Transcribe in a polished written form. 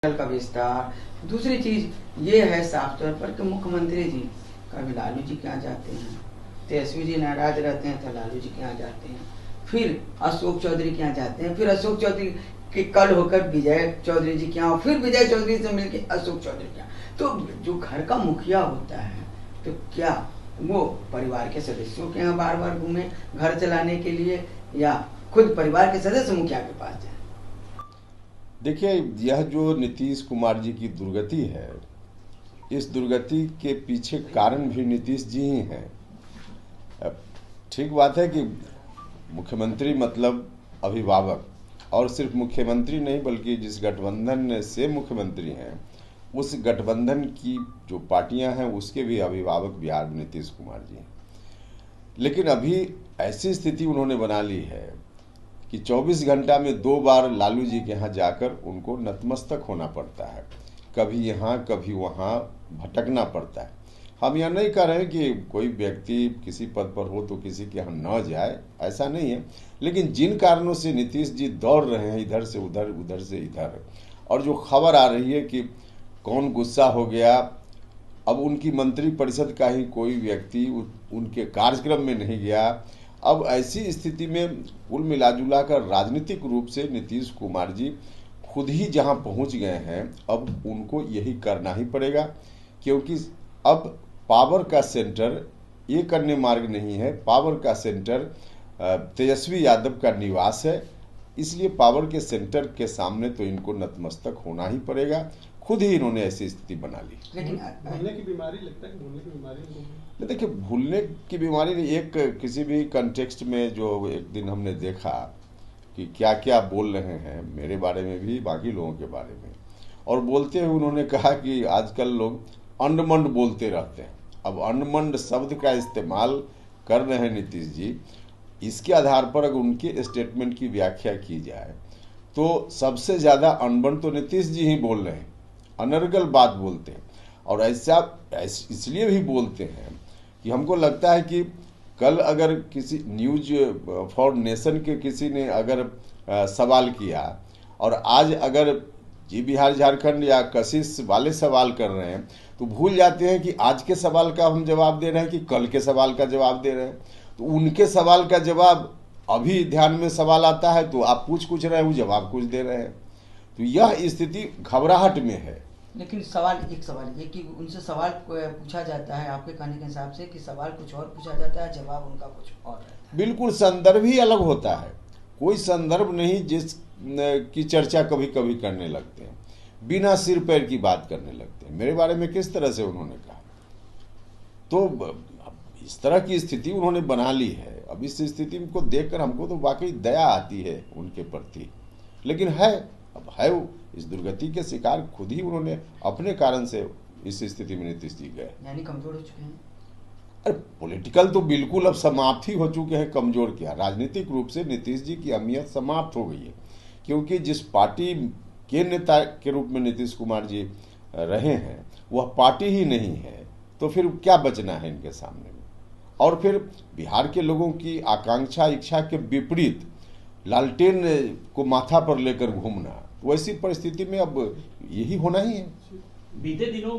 का विस्तार। दूसरी चीज ये है साफ तौर पर कि मुख्यमंत्री जी कभी लालू जी के यहाँ जाते हैं, तेजस्वी जी नाराज रहते हैं तो लालू जी के यहाँ जाते हैं, फिर अशोक चौधरी के यहाँ जाते हैं, फिर अशोक चौधरी के कल होकर विजय चौधरी जी के यहाँ, फिर विजय चौधरी से मिलकर अशोक चौधरी के यहाँ। तो जो घर का मुखिया होता है तो क्या वो परिवार के सदस्यों के यहाँ बार बार घूमे घर चलाने के लिए, या खुद परिवार के सदस्य मुखिया के पास जाए? देखिए, यह जो नीतीश कुमार जी की दुर्गति है, इस दुर्गति के पीछे कारण भी नीतीश जी ही हैं। ठीक बात है कि मुख्यमंत्री मतलब अभिभावक, और सिर्फ मुख्यमंत्री नहीं बल्कि जिस गठबंधन से मुख्यमंत्री हैं उस गठबंधन की जो पार्टियां हैं उसके भी अभिभावक बिहार में नीतीश कुमार जी हैं। लेकिन अभी ऐसी स्थिति उन्होंने बना ली है कि 24 घंटा में 2 बार लालू जी के यहाँ जाकर उनको नतमस्तक होना पड़ता है, कभी यहाँ कभी वहाँ भटकना पड़ता है। हम यह नहीं कह रहे हैं कि कोई व्यक्ति किसी पद पर हो तो किसी के यहाँ न जाए, ऐसा नहीं है, लेकिन जिन कारणों से नीतीश जी दौड़ रहे हैं इधर से उधर उधर से इधर, और जो खबर आ रही है कि कौन गुस्सा हो गया, अब उनकी मंत्रिपरिषद का ही कोई व्यक्ति उनके कार्यक्रम में नहीं गया। अब ऐसी स्थिति में कुल मिलाजुला कर राजनीतिक रूप से नीतीश कुमार जी खुद ही जहां पहुंच गए हैं, अब उनको यही करना ही पड़ेगा, क्योंकि अब पावर का सेंटर एक अन्य मार्ग नहीं है, पावर का सेंटर तेजस्वी यादव का निवास है। इसलिए पावर के सेंटर के सामने तो इनको नतमस्तक होना ही पड़ेगा। खुद ही इन्होंने ऐसी स्थिति बना ली। लेकिन भूलने की बीमारी लगता है कि भूलने की बीमारी देखिए, भूलने की बीमारी एक किसी भी कंटेक्स्ट में जो एक दिन हमने देखा कि क्या क्या बोल रहे हैं मेरे बारे में भी बाकी लोगों के बारे में, और बोलते हुए उन्होंने कहा कि आजकल लोग अंडमंड बोलते रहते हैं। अब अंडमंड शब्द का इस्तेमाल कर रहे हैं नीतीश जी, इसके आधार पर अगर उनके स्टेटमेंट की व्याख्या की जाए तो सबसे ज़्यादा अनबन तो नीतीश जी ही बोल रहे हैं, अनर्गल बात बोलते हैं। और ऐसा इसलिए भी बोलते हैं कि हमको लगता है कि कल अगर किसी न्यूज फॉर नेशन के किसी ने अगर सवाल किया और आज अगर जी बिहार झारखंड या कशिश वाले सवाल कर रहे हैं तो भूल जाते हैं कि आज के सवाल का हम जवाब दे रहे हैं कि कल के सवाल का जवाब दे रहे हैं। तो उनके सवाल का जवाब अभी ध्यान में सवाल आता है तो आप कुछ रहे हैं, वो जवाब कुछ दे रहे हैं। तो यह स्थिति घबराहट में है। लेकिन सवाल ये कि उनसे सवाल पूछा जाता है, आपके कहने के हिसाब से कि सवाल कुछ और पूछा जाता है, जवाब उनका कुछ और रहता है। बिल्कुल, संदर्भ ही अलग होता है। कोई संदर्भ नहीं जिस की चर्चा कभी कभी करने लगते हैं, बिना सिर पैर की बात करने लगते हैं। मेरे बारे में किस तरह से उन्होंने कहा, तो इस तरह की स्थिति उन्होंने बना ली है। अब इस स्थिति को देखकर हमको तो वाकई दया आती है उनके प्रति, लेकिन है अब है वो इस दुर्गति के शिकार खुद ही उन्होंने अपने कारण से इस स्थिति में नीतीश जी गए। यानी कमजोर हो चुके हैं। अरे पॉलिटिकल तो बिल्कुल अब समाप्त ही हो चुके हैं। कमजोर क्या, राजनीतिक रूप से नीतीश जी की अहमियत समाप्त हो गई है, क्योंकि जिस पार्टी के नेता के रूप में नीतीश कुमार जी रहे हैं वह पार्टी ही नहीं है, तो फिर क्या बचना है इनके सामने में। और फिर बिहार के लोगों की आकांक्षा इच्छा के विपरीत लालटेन को माथा पर लेकर घूमना, वैसी परिस्थिति में अब यही होना ही है। बीते दिनों